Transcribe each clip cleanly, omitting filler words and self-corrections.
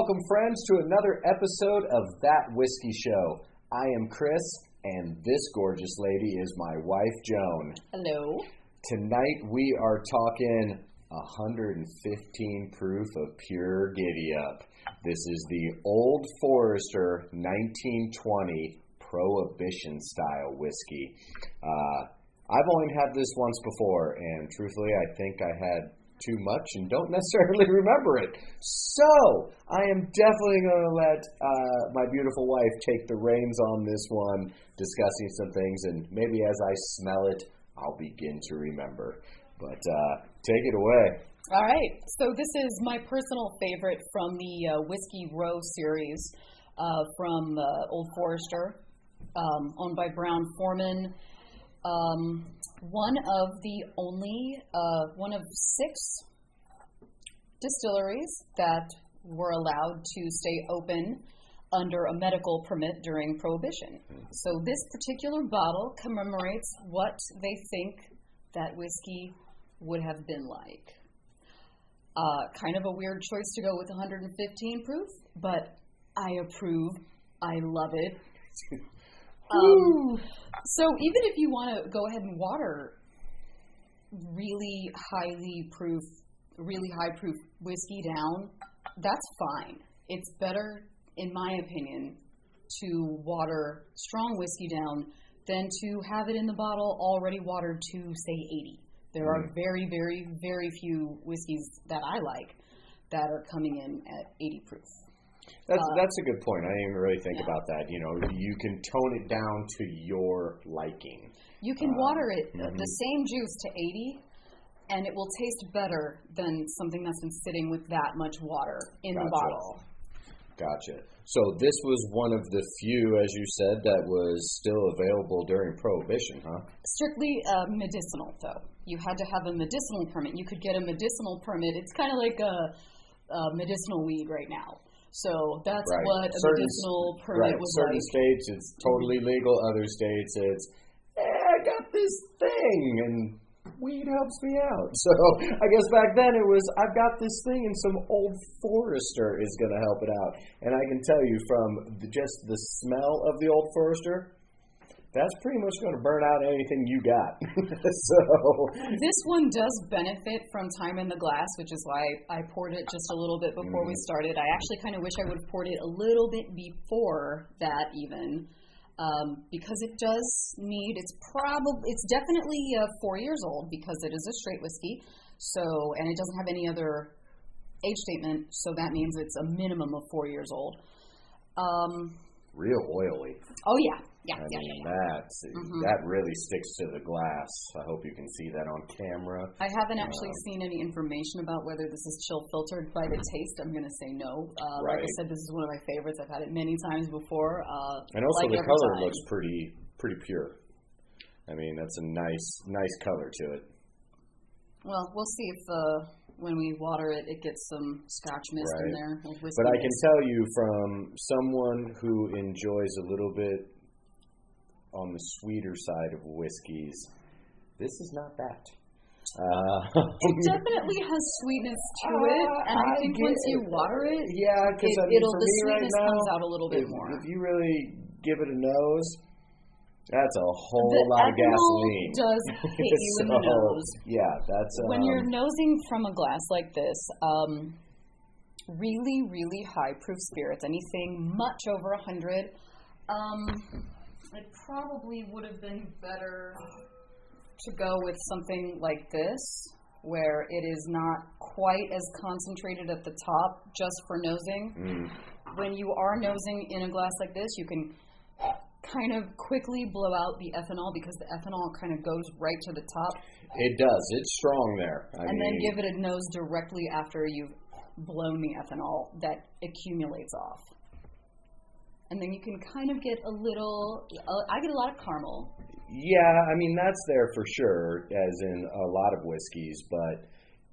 Welcome, friends, to another episode of That Whiskey Show. I am Chris, and this gorgeous lady is my wife, Joan. Hello. Tonight we are talking 115 proof of pure giddy-up. This is the Old Forester 1920 Prohibition Style whiskey. I've only had this once before, and truthfully, I think I had too much and don't necessarily remember it. So, I am definitely going to let my beautiful wife take the reins on this one, discussing some things, and maybe as I smell it, I'll begin to remember. But take it away. All right. So this is my personal favorite from the Whiskey Row series from Old Forester, owned by Brown-Forman. One of 6 distilleries that were allowed to stay open under a medical permit during Prohibition. So this particular bottle commemorates what they think that whiskey would have been like. Kind of a weird choice to go with 115 proof, but I approve. I love it. So even if you want to go ahead and water really high proof whiskey down, that's fine. It's better, in my opinion, to water strong whiskey down than to have it in the bottle already watered to, say, 80. There are very, very, very few whiskeys that I like that are coming in at 80 proof. That's a good point. I didn't even really think about that. You know, you can tone it down to your liking. You can water it, the same juice to 80, and it will taste better than something that's been sitting with that much water in the bottle. Gotcha. So this was one of the few, as you said, that was still available during Prohibition, huh? Strictly medicinal, though. You had to have a medicinal permit. You could get a medicinal permit. It's kind of like a medicinal weed right now. So that's what a medicinal permit was like. Certain states, it's totally legal. Other states, it's, I got this thing, and weed helps me out. So I guess back then it was, I've got this thing, and some Old Forester is going to help it out. And I can tell you from just the smell of the Old Forester, that's pretty much going to burn out anything you got. So this one does benefit from time in the glass, which is why I poured it just a little bit before we started. I actually kind of wish I would have poured it a little bit before that even, because it does need, it's definitely 4 years old because it is a straight whiskey. So, and it doesn't have any other age statement, so that means it's a minimum of 4 years old. Real oily. Oh, yeah. That really sticks to the glass. I hope you can see that on camera. I haven't actually seen any information about whether this is chill filtered by the taste. I'm going to say no. Like I said, this is one of my favorites. I've had it many times before. And also the color looks pretty pure. I mean, that's a nice color to it. Well, we'll see if when we water it, it gets some Scotch mist in there. But I can tell you from someone who enjoys a little bit on the sweeter side of whiskeys, this is not that. It definitely has sweetness to it, and I think once you water it, because the sweetness comes out a little bit more. If you really give it a nose, that's a whole lot of gasoline. Does hit you in the nose. Yeah, that's when you're nosing from a glass like this. Really, really high proof spirits. Anything much over 100. It probably would have been better to go with something like this, where it is not quite as concentrated at the top just for nosing. When you are nosing in a glass like this, you can kind of quickly blow out the ethanol because the ethanol kind of goes right to the top. It does. It's strong there. Then give it a nose directly after you've blown the ethanol that accumulates off. And then you can kind of get a little, I get a lot of caramel. Yeah, I mean, that's there for sure, as in a lot of whiskeys, but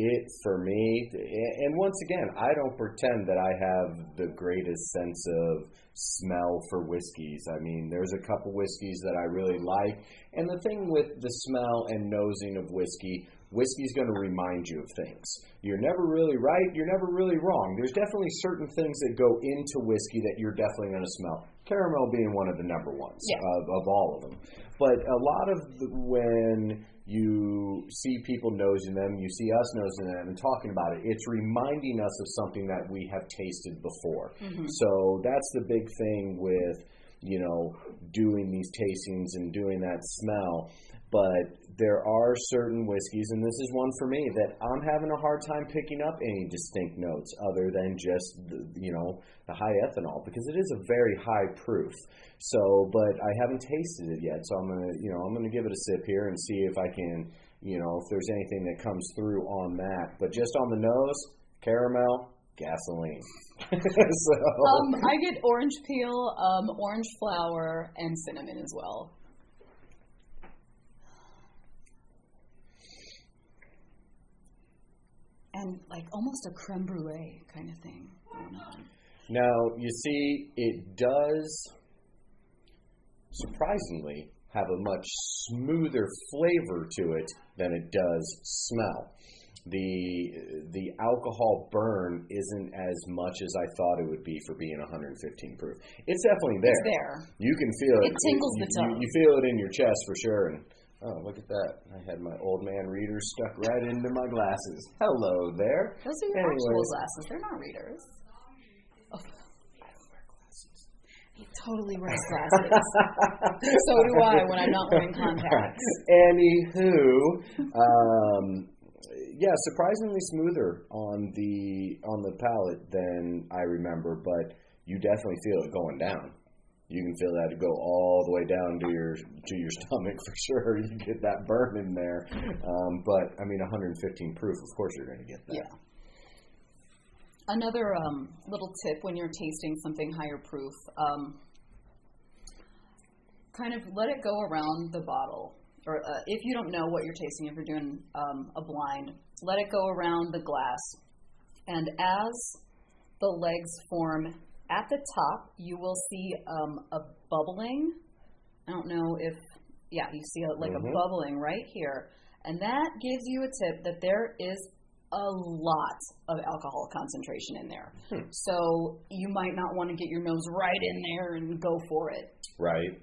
it for me, and once again, I don't pretend that I have the greatest sense of smell for whiskeys. I mean, there's a couple whiskeys that I really like, and the thing with the smell and nosing of whiskey's going to remind you of things. You're never really right, you're never really wrong. There's definitely certain things that go into whiskey that you're definitely going to smell. Caramel being one of the number ones of all of them. But a lot of when you see people nosing them, you see us nosing them and talking about it, it's reminding us of something that we have tasted before. Mm-hmm. So that's the big thing with, doing these tastings and doing that smell. But there are certain whiskeys, and this is one for me, that I'm having a hard time picking up any distinct notes other than just, the high ethanol, because it is a very high proof. So, but I haven't tasted it yet, so I'm gonna give it a sip here and see if I can, if there's anything that comes through on that. But just on the nose, caramel, gasoline. So. I get orange peel, orange flower, and cinnamon as well. And like almost a creme brulee kind of thing going on. Now, you see, it does surprisingly have a much smoother flavor to it than it does smell. The alcohol burn isn't as much as I thought it would be for being 115 proof. It's definitely there. It's there. You can feel it. It tingles the tongue. You feel it in your chest for sure. And oh, look at that. I had my old man readers stuck right into my glasses. Hello there. Those are your actual glasses. They're not readers. Oh, I don't wear glasses. He totally wears glasses. So do I when I'm not wearing contacts. Anywho, surprisingly smoother on the palate than I remember, but you definitely feel it going down. You can feel that go all the way down to your stomach for sure. You get that burn in there. But, 115 proof, of course you're going to get that. Yeah. Another little tip when you're tasting something higher proof, kind of let it go around the bottle. Or if you don't know what you're tasting, if you're doing a blind, let it go around the glass. And as the legs form at the top, you will see a bubbling. I don't know if, you see a bubbling right here. And that gives you a tip that there is a lot of alcohol concentration in there. So you might not want to get your nose right in there and go for it. Right.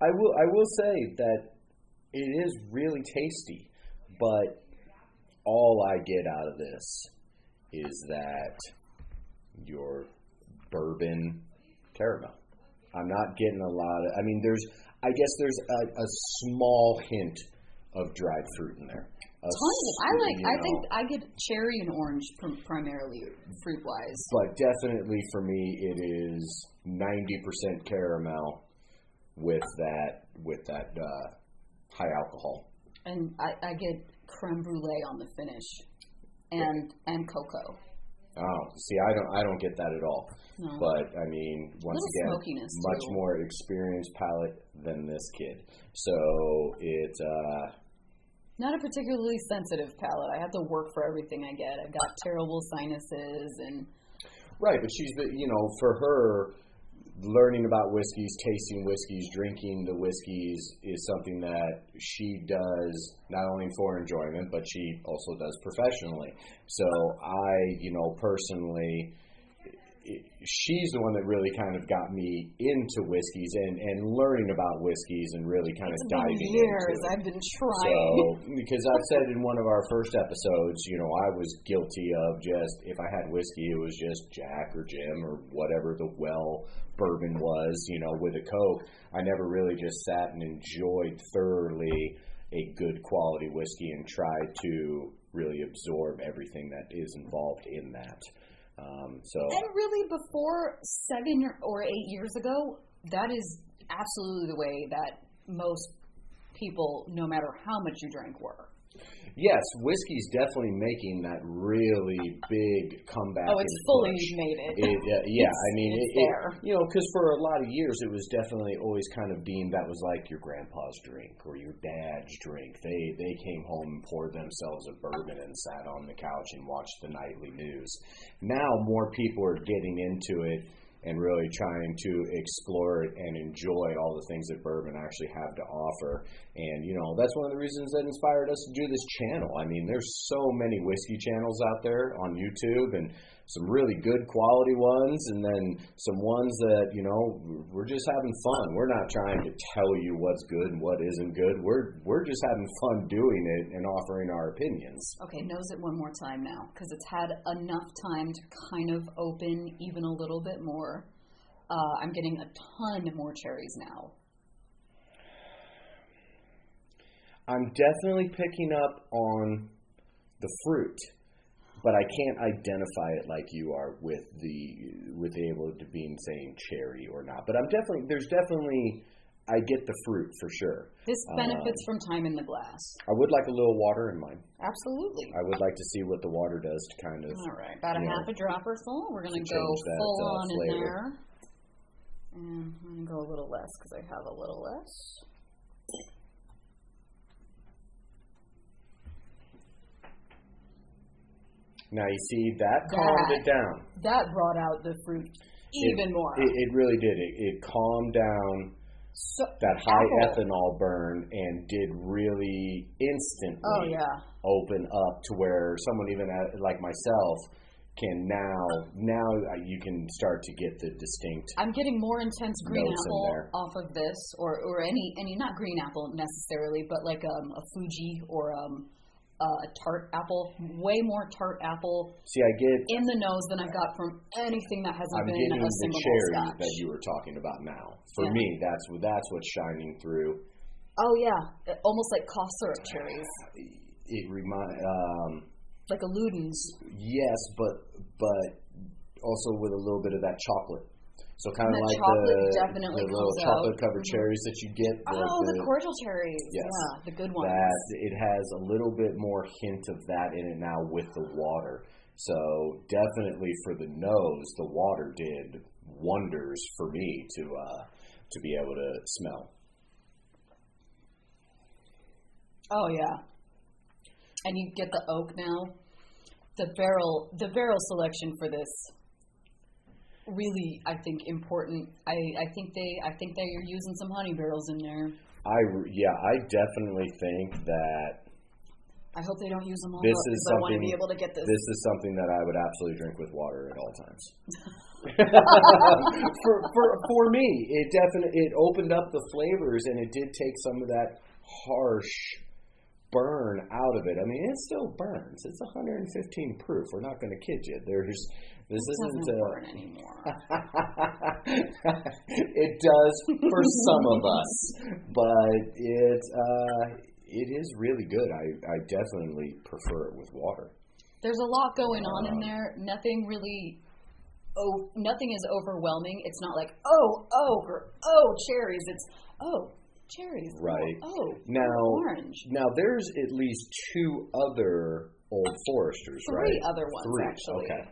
I will say that it is really tasty, but all I get out of this is that your bourbon caramel. I'm not getting a lot of, there's a small hint of dried fruit in there. I think I get cherry and orange primarily fruit wise. But definitely for me it is 90% caramel with that high alcohol. And I get creme brulee on the finish and cocoa. Oh, see, I don't get that at all. No. But once again, much more experienced palate than this kid. So it's not a particularly sensitive palate. I have to work for everything I get. I've got terrible sinuses and. Right, but she's for her, learning about whiskeys, tasting whiskeys, drinking the whiskeys is something that she does not only for enjoyment, but she also does professionally. So personally, she's the one that really kind of got me into whiskeys and learning about whiskeys and really kind of diving into it. Years I've been trying. So, because I've said in one of our first episodes, I was guilty of just, if I had whiskey, it was just Jack or Jim or whatever the bourbon was, with a Coke. I never really just sat and enjoyed thoroughly a good quality whiskey and tried to really absorb everything that is involved in that. And really, before 7 or 8 years ago, that is absolutely the way that most people, no matter how much you drink, were. Yes, whiskey's definitely making that really big comeback. Oh, it's fully made it. Yeah, I mean, it's there. because for a lot of years it was definitely always kind of deemed that was like your grandpa's drink or your dad's drink. They came home and poured themselves a bourbon and sat on the couch and watched the nightly news. Now more people are getting into it and really trying to explore it and enjoy all the things that bourbon actually have to offer. And, that's one of the reasons that inspired us to do this channel. I mean, there's so many whiskey channels out there on YouTube, and some really good quality ones, and then some ones that, we're just having fun. We're not trying to tell you what's good and what isn't good. We're just having fun doing it and offering our opinions. Okay, nose it one more time now, because it's had enough time to kind of open even a little bit more. I'm getting a ton more cherries now. I'm definitely picking up on the fruit, but I can't identify it like you are with able to being saying cherry or not. But I get the fruit for sure. This benefits from time in the glass. I would like a little water in mine. Absolutely. I would like to see what the water does to kind of. All right, about a half a drop or so. We're going to go full on flavor. In there. And I'm going to go a little less because I have a little less. Now you see that calmed it down. That brought out the fruit even more. It really did. It calmed down that high ethanol burn and did really instantly open up to where someone even like myself can now you can start to get the distinct. I'm getting more intense green apple off of this, or any not green apple necessarily, but like a Fuji or a tart apple, way more tart apple. See, I get in the nose than I've got from anything that hasn't been a single the cherry Scotch. that you were talking about now. For me, that's what's shining through. Oh yeah, almost like cough syrup cherries. It reminds like a Ludens. Yes, but also with a little bit of that chocolate. So kind of like the little chocolate-covered cherries that you get. The cordial cherries. Yes. Yeah, the good ones. It has a little bit more hint of that in it now with the water. So definitely for the nose, the water did wonders for me to be able to smell. Oh yeah, and you get the oak now. The barrel selection for this. Really, I think important. I think they're using some honey barrels in there. I definitely think that. I hope they don't use them all up because I want to be able to get this. This is something that I would absolutely drink with water at all times. for me, it opened up the flavors and it did take some of that harsh burn out of it. I mean, it still burns. It's 115 proof. We're not going to kid you. This isn't burn anymore. It does for some of us, but it is really good. I definitely prefer it with water. There's a lot going on in there. Nothing is overwhelming. It's not like cherries. It's cherries. Right. Orange. Now there's at least two other Old Foresters, right? Three other ones, actually. Okay.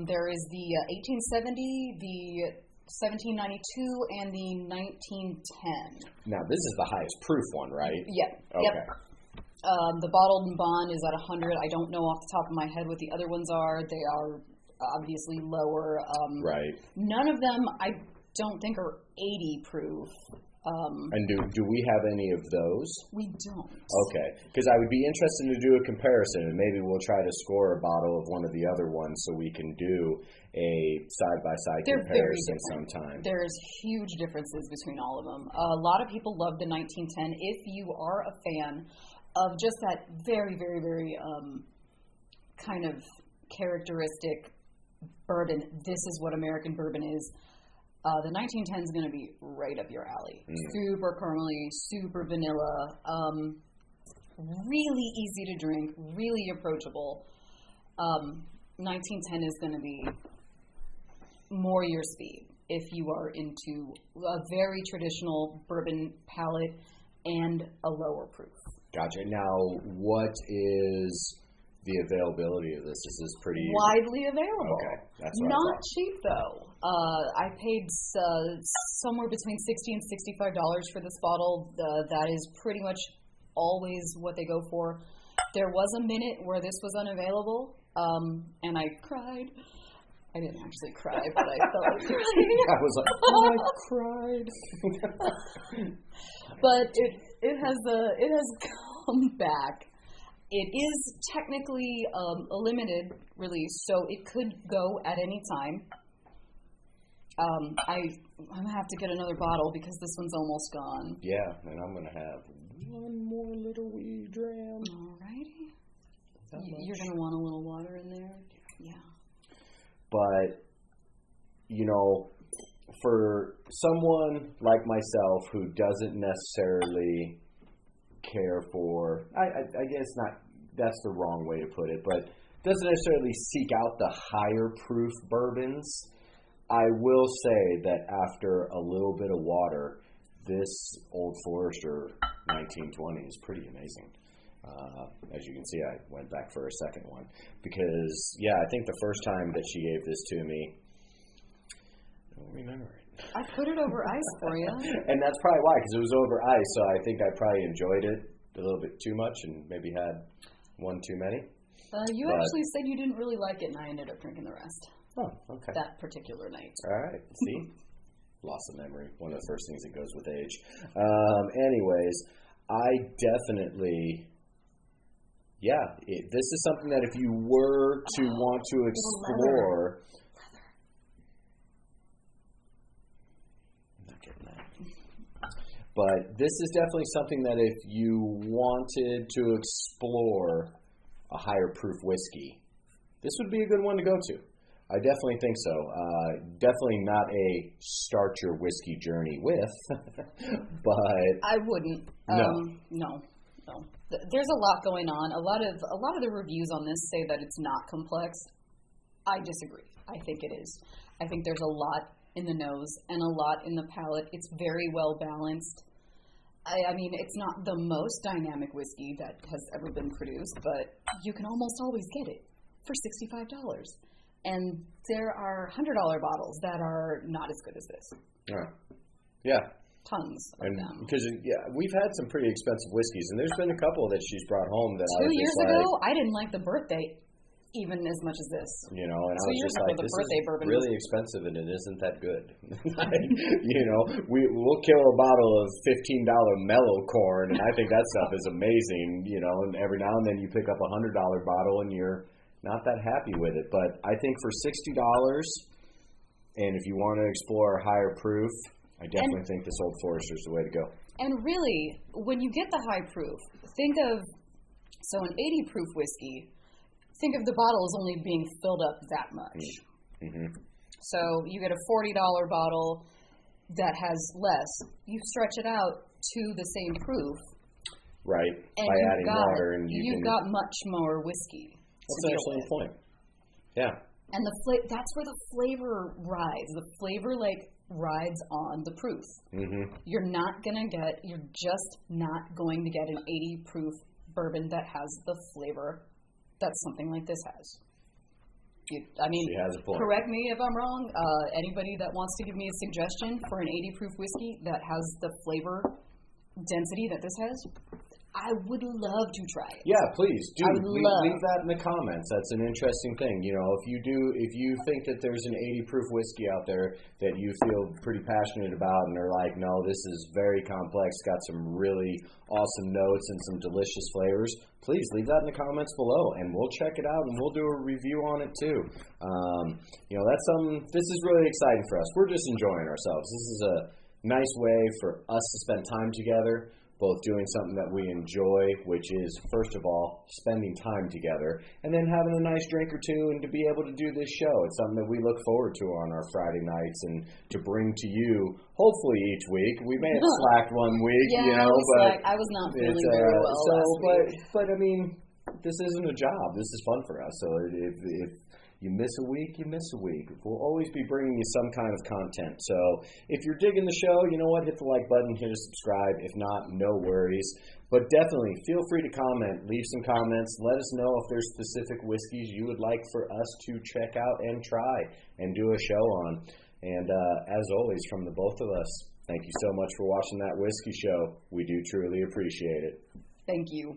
There is the 1870, the 1792, and the 1910. Now this is the highest proof one, right? Yeah. Okay. Yep. The bottled and bond is at 100. I don't know off the top of my head what the other ones are. They are obviously lower. Right. None of them, I don't think, are 80 proof. And do we have any of those? We don't. Okay, because I would be interested to do a comparison, and maybe we'll try to score a bottle of one of the other ones so we can do a side-by-side comparison sometime. There's huge differences between all of them. A lot of people love the 1910. If you are a fan of just that very, very, very kind of characteristic bourbon, this is what American bourbon is. The 1910 is going to be right up your alley. Super caramely, super vanilla, really easy to drink, really approachable. 1910 is going to be more your speed if you are into a very traditional bourbon palate and a lower proof. Gotcha. Now, what is the availability of this? Is this pretty widely available? Okay, that's what I not thought. cheap though. I paid somewhere between $60 and $65 for this bottle. That is pretty much always what they go for. There was a minute where this was unavailable, and I cried. I didn't actually cry, but I felt like crying. I was like, oh, I cried. But it has come back. It is technically a limited release, so it could go at any time. I'm gonna have to get another bottle because this one's almost gone. Yeah, and I'm gonna have one more little wee dram. Alrighty. You're gonna want a little water in there. Yeah. But for someone like myself who doesn't necessarily care for, I guess not, that's the wrong way to put it, but doesn't necessarily seek out the higher proof bourbons, I will say that after a little bit of water, this Old Forester 1920 is pretty amazing. As you can see, I went back for a second one because, I think the first time that she gave this to me, I don't remember it. I put it over ice for you. And that's probably why, because it was over ice, so I think I probably enjoyed it a little bit too much and maybe had one too many. You actually said you didn't really like it, and I ended up drinking the rest. Oh, okay. That particular night. All right. See? Loss of memory. One of the first things that goes with age. Anyways, I definitely... this is something that if you were to want to explore... I'm not getting that. But this is definitely something that if you wanted to explore a higher proof whiskey, this would be a good one to go to. I definitely think so. Definitely not a start your whiskey journey with, but I wouldn't. No. There's a lot going on. A lot of the reviews on this say that it's not complex. I disagree. I think it is. I think there's a lot in the nose and a lot in the palate. It's very well balanced. I mean, it's not the most dynamic whiskey that has ever been produced, but you can almost always get it for $65. And there are $100 bottles that are not as good as this. Yeah. Tons of them. Because we've had some pretty expensive whiskeys, and there's been a couple that she's brought home that 2 years ago, I didn't like the Birthday even as much as this. And I was just like, this is really expensive, and it isn't that good. We'll kill a bottle of $15 mellow corn, and I think that stuff is amazing. And every now and then you pick up a $100 bottle, and you're not that happy with it. But I think for $60, and if you want to explore higher proof, I definitely think this Old Forester is the way to go. And really, when you get the high proof, think of, an 80 proof whiskey, think of the bottle as only being filled up that much. Mm-hmm. So you get a $40 bottle that has less. You stretch it out to the same proof. Right, and by adding water. And you've got much more whiskey. That's actually the point. Yeah. And that's where the flavor rides. The flavor, rides on the proof. Mm-hmm. You're just not going to get an 80 proof bourbon that has the flavor that something like this has. She has a point. Correct me if I'm wrong. Anybody that wants to give me a suggestion for an 80 proof whiskey that has the flavor density that this has, I would love to try it. Yeah, please do. Leave that in the comments. That's an interesting thing. If you think that there's an 80 proof whiskey out there that you feel pretty passionate about, and they're like, no, this is very complex, got some really awesome notes and some delicious flavors, please leave that in the comments below, and we'll check it out and we'll do a review on it too. This is really exciting for us. We're just enjoying ourselves. This is a nice way for us to spend time together, both doing something that we enjoy, which is, first of all, spending time together, and then having a nice drink or two and to be able to do this show. It's something that we look forward to on our Friday nights and to bring to you, hopefully, each week. We may have slacked one week, but I was not feeling very well last week. But, this isn't a job. This is fun for us. So if You miss a week, you miss a week. We'll always be bringing you some kind of content. So if you're digging the show, you know what? Hit the like button, hit a subscribe. If not, no worries. But definitely feel free to comment. Leave some comments. Let us know if there's specific whiskeys you would like for us to check out and try and do a show on. And as always, from the both of us, thank you so much for watching that whiskey show. We do truly appreciate it. Thank you.